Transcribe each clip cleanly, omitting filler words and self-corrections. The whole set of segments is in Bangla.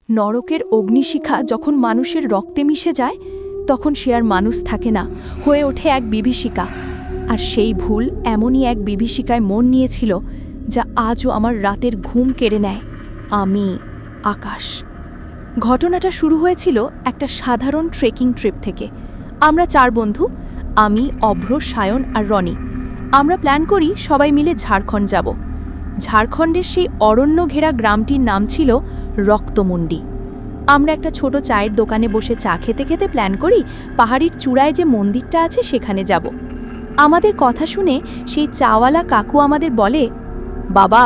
নরকের অগ্নিশিখা যখন মানুষের রক্তে মিশে যায় তখন সে আর মানুষ থাকে না, হয়ে ওঠে এক বিভীষিকা। আর সেই ভুল এমনই এক বিভীষিকায় মন নিয়েছিল যা আজও আমার রাতের ঘুম কেড়ে নেয়। আমি আকাশ। ঘটনাটা শুরু হয়েছিল একটা সাধারণ ট্রেকিং ট্রিপ থেকে। আমরা 4 বন্ধু, আমি, অভ্র, সায়ন আর রনি। আমরা প্ল্যান করি সবাই মিলে ঝাড়খণ্ড যাব। ঝাড়খণ্ডের সেই অরণ্য ঘেরা গ্রামটির নাম ছিল রক্তমুন্ডি। আমরা একটা ছোট চায়ের দোকানে বসে চা খেতে খেতে প্ল্যান করি পাহাড়ির চূড়ায় যে মন্দিরটা আছে সেখানে যাব। আমাদের কথা শুনে সেই চাওয়ালা কাকু আমাদের বলে, বাবা,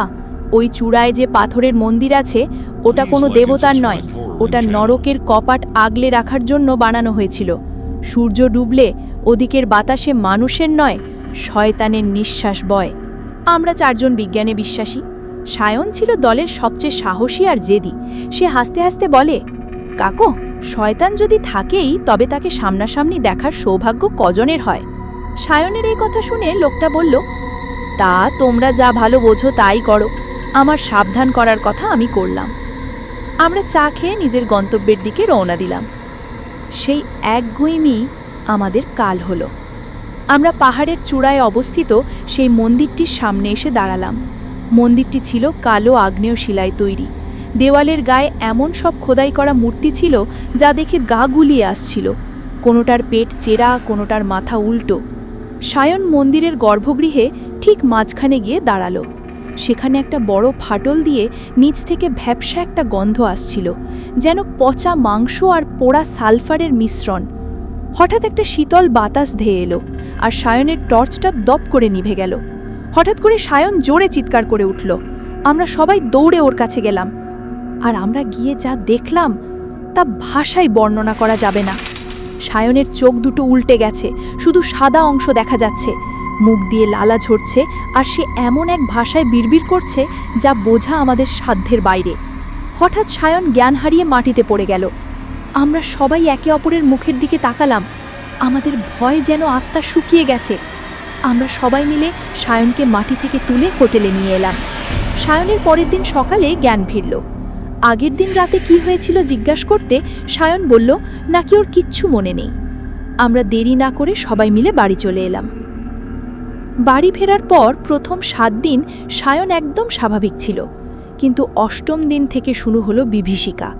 ওই চূড়ায় যে পাথরের মন্দির আছে ওটা কোনো দেবতার নয়, ওটা নরকের কপাট আগলে রাখার জন্য বানানো হয়েছিল। সূর্য ডুবলে ওদিকের বাতাসে মানুষের নয়, শয়তানের নিঃশ্বাস বয়। আমরা 4 জন বিজ্ঞানে বিশ্বাসী। সায়ন ছিল দলের সবচেয়ে সাহসী আর জেদি। সে হাসতে হাসতে বলে, কাকু, শয়তান যদি থাকেই তবে তাকে সামনাসামনি দেখার সৌভাগ্য কজনের হয়? সায়নের এই কথা শুনে লোকটা বলল, তা তোমরা যা ভালো বোঝো তাই করো, আমার সাবধান করার কথা আমি করলাম। আমরা চা খেয়ে নিজের গন্তব্যের দিকে রওনা দিলাম। সেই এক গুইমি আমাদের কাল হলো। আমরা পাহাড়ের চূড়ায় অবস্থিত সেই মন্দিরটির সামনে এসে দাঁড়ালাম। মন্দিরটি ছিল কালো আগ্নেয় শিলায় তৈরি। দেওয়ালের গায়ে এমন সব খোদাই করা মূর্তি ছিল যা দেখে গা গুলিয়ে আসছিল। কোনোটার পেট চেরা, কোনোটার মাথা উল্টো। সায়ন মন্দিরের গর্ভগৃহে ঠিক মাঝখানে গিয়ে দাঁড়ালো। সেখানে একটা বড় ফাটল দিয়ে নিচ থেকে ভ্যাপসা একটা গন্ধ আসছিল, যেন পচা মাংস আর পোড়া সালফারের মিশ্রণ। হঠাৎ একটা শীতল বাতাস ধেয়ে এলো আর সায়নের টর্চটা দপ করে নিভে গেল। হঠাৎ করে সায়ন জোরে চিৎকার করে উঠল। আমরা সবাই দৌড়ে ওর কাছে গেলাম। আর আমরা গিয়ে যা দেখলাম তা ভাষায় বর্ণনা করা যাবে না। সায়নের চোখ দুটো উল্টে গেছে, শুধু সাদা অংশ দেখা যাচ্ছে। মুখ দিয়ে লালা ঝরছে আর সে এমন এক ভাষায় বিড়বিড় করছে যা বোঝা আমাদের সাধ্যের বাইরে। হঠাৎ সায়ন জ্ঞান হারিয়ে মাটিতে পড়ে গেল। আমরা সবাই একে অপরের মুখের দিকে তাকালাম। আমাদের ভয় যেন আত্মা শুকিয়ে গেছে। আমরা সবাই মিলে সায়নকে মাটি থেকে তুলে হোটেলে নিয়ে এলাম। সায়নের পরের দিন সকালে জ্ঞান ফিরল। আগের দিন রাতে কি হয়েছিল জিজ্ঞাসা করতে সায়ন বলল নাকি ওর কিচ্ছু মনে নেই। আমরা দেরি না করে সবাই মিলে বাড়ি চলে এলাম। বাড়ি ফেরার পর প্রথম 7 দিন সায়ন একদম স্বাভাবিক ছিল, কিন্তু 8ম দিন থেকে শুরু হলো বিভীষিকা।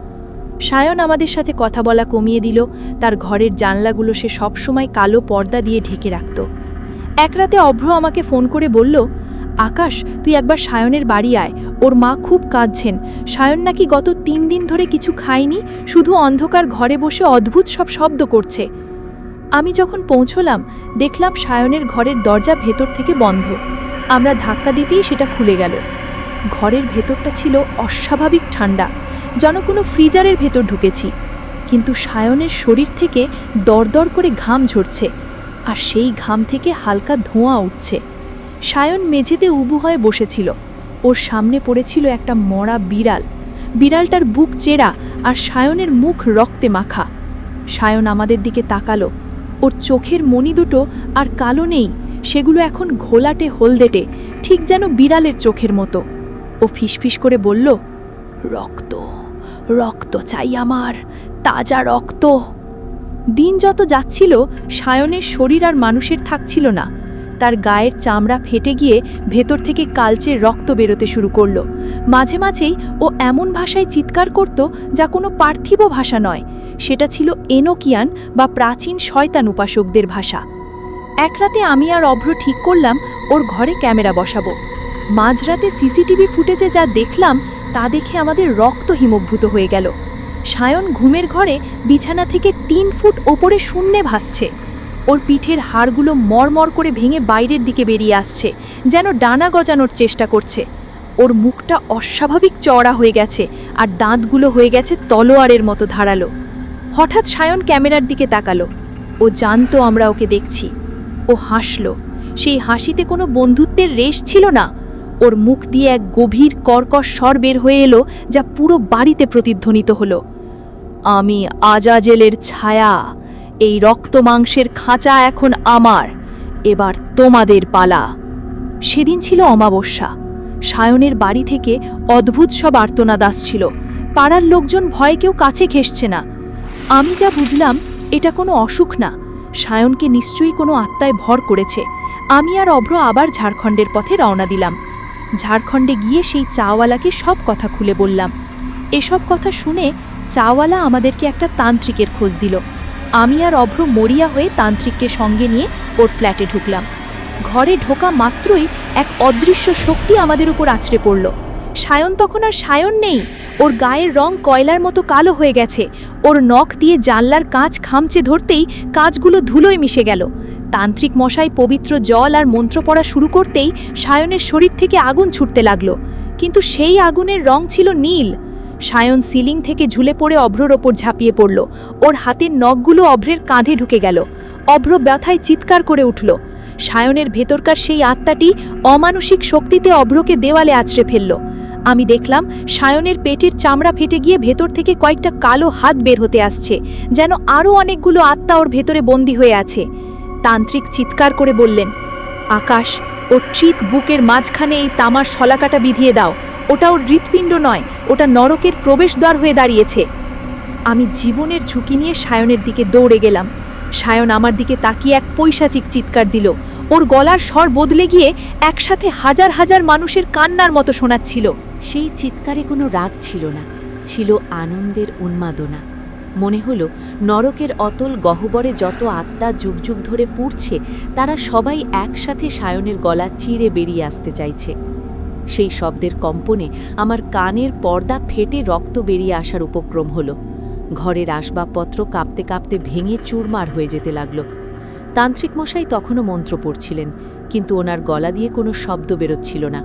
সায়ন আমাদের সাথে কথা বলা কমিয়ে দিল। তার ঘরের জানলাগুলো সে সবসময় কালো পর্দা দিয়ে ঢেকে রাখত। এক রাতে অভ্র আমাকে ফোন করে বলল, আকাশ, তুই একবার সায়নের বাড়ি আয়, ওর মা খুব কাঁদছেন। সায়ন নাকি গত 3 দিন ধরে কিছু খায়নি, শুধু অন্ধকার ঘরে বসে অদ্ভুত সব শব্দ করছে। আমি যখন পৌঁছলাম দেখলাম সায়নের ঘরের দরজা ভেতর থেকে বন্ধ। আমরা ধাক্কা দিতেই সেটা খুলে গেল। ঘরের ভেতরটা ছিল অস্বাভাবিক ঠান্ডা, যেন কোনো ফ্রিজারের ভেতর ঢুকেছি। কিন্তু সায়নের শরীর থেকে দরদর করে ঘাম ঝরছে, আর সেই ঘাম থেকে হালকা ধোঁয়া উঠছে। সায়ন মেঝেতে উবু হয়ে বসেছিল। ওর সামনে পড়েছিল একটা মরা বিড়াল। বিড়ালটার বুক চেরা আর সায়নের মুখ রক্তে মাখা। সায়ন আমাদের দিকে তাকালো। ওর চোখের মণি দুটো আর কালো নেই, সেগুলো এখন ঘোলাটে হলদেটে, ঠিক যেন বিড়ালের চোখের মতো। ও ফিসফিস করে বলল, রক্ত, রক্ত চাই আমার, তাজা রক্ত। দিন যত যাচ্ছিল সায়নের শরীর আর মানুষের থাকছিল না। তার গায়ের চামড়া ফেটে গিয়ে ভেতর থেকে কালচে রক্ত বেরোতে শুরু করলো। মাঝে মাঝেই ও এমন ভাষায় চিৎকার করত যা কোনো পার্থিব ভাষা নয়, সেটা ছিল এনোকিয়ান বা প্রাচীন শয়তান উপাসকদের ভাষা। এক রাতে আমি আর অভ্র ঠিক করলাম ওর ঘরে ক্যামেরা বসাবো। মাঝরাতে সিসিটিভি ফুটেজে যা দেখলাম তা দেখে আমাদের রক্ত হিমভূত হয়ে গেল। সায়ন ঘুমের ঘরে বিছানা থেকে 3 ফুট ওপরে শূন্যে ভাসছে। ওর পিঠের হাড়গুলো মরমর করে ভেঙে বাইরের দিকে বেরিয়ে আসছে, যেন ডানা গজানোর চেষ্টা করছে। ওর মুখটা অস্বাভাবিক চওড়া হয়ে গেছে আর দাঁতগুলো হয়ে গেছে তলোয়ারের মতো ধারালো। হঠাৎ সায়ন ক্যামেরার দিকে তাকালো। ও জানতো আমরা ওকে দেখছি। ও হাসল। সেই হাসিতে কোনো বন্ধুত্বের রেশ ছিল না। ওর মুখ দিয়ে এক গভীর কর্কশ স্বর বের হয়ে এলো যা পুরো বাড়িতে প্রতিধ্বনিত হলো, আমি আজাজেলের ছায়া, এই রক্ত মাংসের খাঁচা এখন আমার, এবার তোমাদের পালা। সেদিন ছিল অমাবস্যা। সায়নের বাড়ি থেকে অদ্ভুত সব আর্তনাদ আসছিল। পাড়ার লোকজন ভয়ে কেউ কাছে ঘেঁষছে না। আমি যা বুঝলাম এটা কোনো অসুখ না, সায়নকে নিশ্চয়ই কোনো আত্মায় ভর করেছে। আমি আর অভ্র আবার ঝাড়খণ্ডের পথে রওনা দিলাম। ঝাড়খণ্ডে গিয়ে সেই চাওয়ালাকে সব কথা খুলে বললাম। এসব কথা শুনে চাওয়ালা আমাদেরকে একটা তান্ত্রিকের খোঁজ দিল। আমি আর অভ্র মরিয়া হয়ে তান্ত্রিককে সঙ্গে নিয়ে ওর ফ্ল্যাটে ঢুকলাম। ঘরে ঢোকা মাত্রই এক অদৃশ্য শক্তি আমাদের উপর আছড়ে পড়ল। সায়ন তখন আর সায়ন নেই, ওর গায়ের রং কয়লার মতো কালো হয়ে গেছে। ওর নখ দিয়ে জানলার কাঁচ খামচে ধরতেই কাঁচগুলো ধুলোয় মিশে গেল। তান্ত্রিক মশাই পবিত্র জল আর মন্ত্র পড়া শুরু করতেই সায়নের শরীর থেকে আগুন ছুটতে লাগলো, কিন্তু সেই আগুনের রং ছিল নীল। সায়ন সিলিং থেকে ঝুলে পড়ে অভ্রর ওপর ঝাঁপিয়ে পড়ল। ওর হাতের নখগুলো অভ্রের কাঁধে ঢুকে গেল। অভ্র ব্যথায় চিৎকার করে উঠল। সায়নের ভেতরকার সেই আত্মাটি অমানসিক শক্তিতে অভ্রকে দেওয়ালে আছড়ে ফেলল। আমি দেখলাম সায়নের পেটের চামড়া ফেটে গিয়ে ভেতর থেকে কয়েকটা কালো হাত বের হতে আসছে, যেন আরও অনেকগুলো আত্মা ওর ভেতরে বন্দী হয়ে আছে। তান্ত্রিক চিৎকার করে বললেন, আকাশ, ওর ঠিক বুকের মাঝখানে এই তামার শলাকাটা বিধিয়ে দাও। ওটা ওর হৃৎপিণ্ড নয়, ওটা নরকের প্রবেশদ্বার হয়ে দাঁড়িয়েছে। আমি জীবনের ঝুঁকি নিয়ে সায়নের দিকে দৌড়ে গেলাম। সায়ন আমার দিকে তাকিয়ে এক পৈশাচিক চিৎকার দিল। ওর গলার স্বর বদলে গিয়ে একসাথে হাজার হাজার মানুষের কান্নার মতো শোনাচ্ছিল। সেই চিৎকারে কোনো রাগ ছিল না, ছিল আনন্দের উন্মাদনা। মনে হলো নরকের অতল গহ্বরে যত আত্মা যুগ যুগ ধরে পুড়ছে, তারা সবাই একসাথে সায়নের গলা চিরে বেরিয়ে আসতে চাইছে। সেই শব্দের কম্পনে আমার কানের পর্দা ফেটে রক্ত বেরিয়ে আসার উপক্রম হলো। ঘরের আসবাবপত্র কাঁপতে কাঁপতে ভেঙে চুরমার হয়ে যেতে লাগল। তান্ত্রিক মশাই তখনও মন্ত্র পড়ছিলেন, কিন্তু ওনার গলা দিয়ে কোনো শব্দ বেরোচ্ছিল না।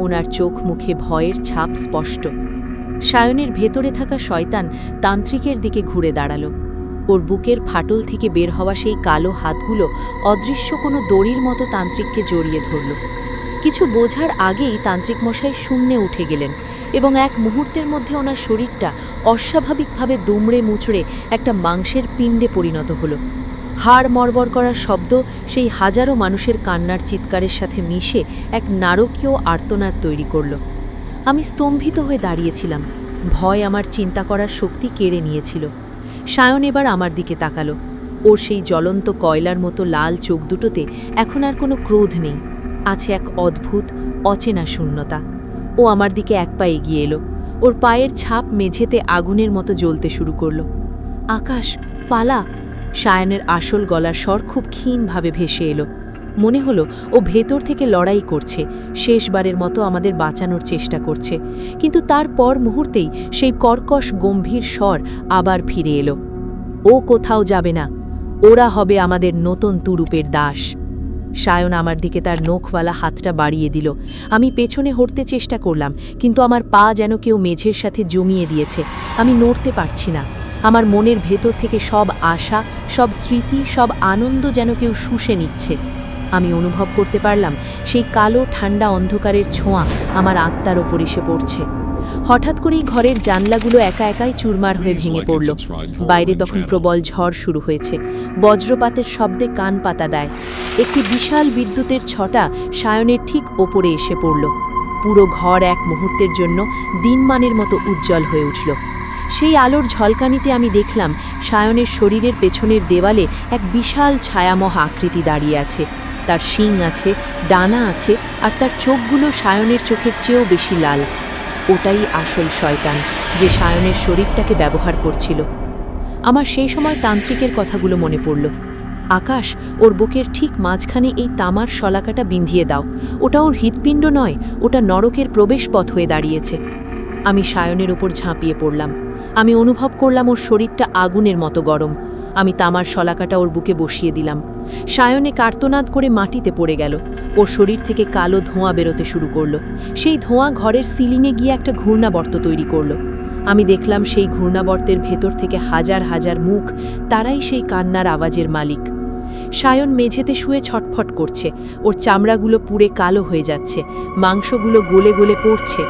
ওনার চোখ মুখে ভয়ের ছাপ স্পষ্ট। সায়নের ভেতরে থাকা শয়তান তান্ত্রিকের দিকে ঘুরে দাঁড়ালো। ওর বুকের ফাটল থেকে বের হওয়া সেই কালো হাতগুলো অদৃশ্য কোনো দড়ির মতো তান্ত্রিককে জড়িয়ে ধরল। কিছু বোঝার আগেই তান্ত্রিক মশাই শূন্যে উঠে গেলেন এবং এক মুহূর্তের মধ্যে ওনার শরীরটা অস্বাভাবিকভাবে দুমড়ে মুচড়ে একটা মাংসের পিণ্ডে পরিণত হলো। হাড় মরবর করার শব্দ সেই হাজারো মানুষের কান্নার চিৎকারের সাথে মিশে এক নারকীয় আর্তনাদ তৈরি করল। আমি স্তম্ভিত হয়ে দাঁড়িয়েছিলাম। ভয় আমার চিন্তা করার শক্তি কেড়ে নিয়েছিল। সায়ন এবার আমার দিকে তাকালো। ওর সেই জ্বলন্ত কয়লার মতো লাল চোখ দুটোতে এখন আর কোনো ক্রোধ নেই, আছে এক অদ্ভুত অচেনা শূন্যতা। ও আমার দিকে এক পা এগিয়ে এলো। ওর পায়ের ছাপ মেঝেতে আগুনের মতো জ্বলতে শুরু করল। আকাশ, পালা! সায়নের আসল গলার স্বর খুব ক্ষীণভাবে ভেসে এলো। মনে হলো ও ভেতর থেকে লড়াই করছে, শেষবারের মতো আমাদের বাঁচানোর চেষ্টা করছে। কিন্তু তারপর মুহূর্তেই সেই কর্কশ গম্ভীর স্বর আবার ফিরে এলো। ও কোথাও যাবে না, ওরা হবে আমাদের নতুন তুরুপের দাস। সায়ন আমার দিকে তার নখওয়ালা হাতটা বাড়িয়ে দিল। আমি পেছনে হটতে চেষ্টা করলাম, কিন্তু আমার পা যেন কেউ মেঝের সাথে জমিয়ে দিয়েছে। আমি নড়তে পারছি না। আমার মনের ভেতর থেকে সব আশা, সব স্মৃতি, সব আনন্দ যেন কেউ শুষে নিচ্ছে। আমি অনুভব করতে পারলাম সেই কালো ঠান্ডা অন্ধকারের ছোঁয়া আমার আত্মার ওপর এসে পড়ছে। হঠাৎ করেই ঘরের জানলাগুলো একা একাই চুরমার হয়ে ভেঙে পড়ল। বাইরে তখন প্রবল ঝড় শুরু হয়েছে। বজ্রপাতের শব্দে কান পাতা দেয়। একটি বিশাল বিদ্যুতের ছটা সায়নের ঠিক ওপরে এসে পড়ল। পুরো ঘর এক মুহূর্তের জন্য দিনমানের মতো উজ্জ্বল হয়ে উঠল। সেই আলোর ঝলকানিতে আমি দেখলাম সায়নের শরীরের পেছনের দেওয়ালে এক বিশাল ছায়ামহ আকৃতি দাঁড়িয়ে আছে। তার শিং আছে, ডানা আছে, আর তার চোখগুলো সায়নের চোখের চেয়েও বেশি লাল। ওটাই আসল শয়তান, যে সায়নের শরীরটাকে ব্যবহার করছিল। আমার সেই সময় তান্ত্রিকের কথাগুলো মনে পড়ল। আকাশ, ওর বুকের ঠিক মাঝখানে এই তামার শলাকাটা বিঁধিয়ে দাও। ওটা ওর হৃৎপিণ্ড নয়, ওটা নরকের প্রবেশপথ হয়ে দাঁড়িয়েছে। আমি সায়নের উপর ঝাঁপিয়ে পড়লাম। আমি অনুভব করলাম ওর শরীরটা আগুনের মতো গরম। আমি তামার শলাকাটা ওর বুকে বসিয়ে দিলাম। সায়নে কার্তনাদ করে মাটিতে পড়ে গেল। ওর শরীর থেকে কালো ধোঁয়া বেরোতে শুরু করলো। সেই ধোঁয়া ঘরের সিলিংয়ে গিয়ে একটা ঘূর্ণাবর্ত তৈরি করলো। আমি দেখলাম সেই ঘূর্ণাবর্তের ভেতর থেকে হাজার হাজার মুখ, তারাই সেই কান্নার আওয়াজের মালিক। সায়ন মেঝেতে শুয়ে ছটফট করছে। ওর চামড়াগুলো পুড়ে কালো হয়ে যাচ্ছে, মাংসগুলো গলে গলে পড়ছে।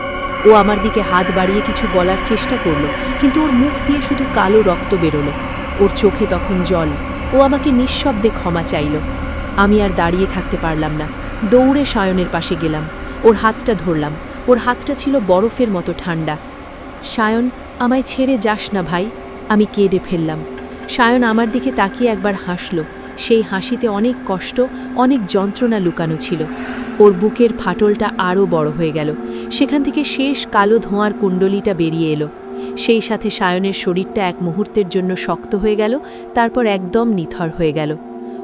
ও আমার দিকে হাত বাড়িয়ে কিছু বলার চেষ্টা করলো, কিন্তু ওর মুখ দিয়ে শুধু কালো রক্ত বেরোলো। ওর চোখে তখন জল। ও আমাকে নিঃশব্দে ক্ষমা চাইল। আমি আর দাঁড়িয়ে থাকতে পারলাম না। দৌড়ে সায়নের পাশে গেলাম। ওর হাতটা ধরলাম। ওর হাতটা ছিল বরফের মতো ঠান্ডা। সায়ন, আমায় ছেড়ে যাস না ভাই। আমি কেঁদে ফেললাম। সায়ন আমার দিকে তাকিয়ে একবার হাসল। সেই হাসিতে অনেক কষ্ট, অনেক যন্ত্রণা লুকানো ছিল। ওর বুকের ফাটলটা আরও বড় হয়ে গেল। সেখান থেকে শেষ কালো ধোঁয়ার কুণ্ডলিটা বেরিয়ে এলো। সেই সাথে সায়নের শরীরটা এক মুহূর্তের জন্য শক্ত হয়ে গেল, তারপর একদম নিথর হয়ে গেল।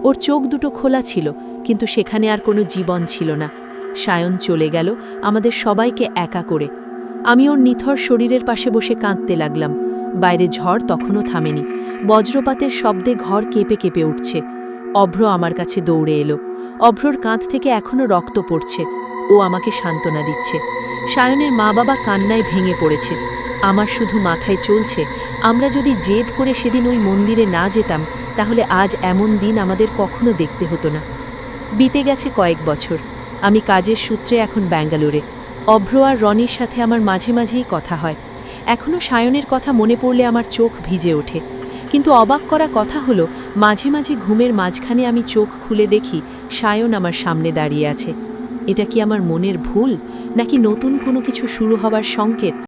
ওর চোখ দুটো খোলা ছিল, কিন্তু সেখানে আর কোনো জীবন ছিল না। সায়ন চলে গেল আমাদের সবাইকে একা করে। আমি ওর নিথর শরীরের পাশে বসে কাঁদতে লাগলাম। বাইরে ঝড় তখনও থামেনি। বজ্রপাতের শব্দে ঘর কেঁপে কেঁপে উঠছে। অভ্র আমার কাছে দৌড়ে এলো। অভ্রর কাঁধ থেকে এখনও রক্ত পড়ছে। ও আমাকে সান্ত্বনা দিচ্ছে। সায়নের মা বাবা কান্নায় ভেঙে পড়েছে। আমার শুধু মাথায় চলছে, আমরা যদি জেদ করে সেদিন ওই মন্দিরে না যেতাম, তাহলে আজ এমন দিন আমাদের কখনো দেখতে হতো না। বিতে গেছে কয়েক বছর। আমি কাজের সূত্রে এখন ব্যাঙ্গালোরে। অভ্র আর রনির সাথে আমার মাঝে মাঝেই কথা হয়। এখনও সায়নের কথা মনে পড়লে আমার চোখ ভিজে ওঠে। কিন্তু অবাক করা কথা হলো, মাঝে মাঝে ঘুমের মাঝখানে আমি চোখ খুলে দেখি সায়ন আমার সামনে দাঁড়িয়ে আছে। এটা কি আমার মনের ভুল, নাকি নতুন কোনো কিছু শুরু হবার সংকেত?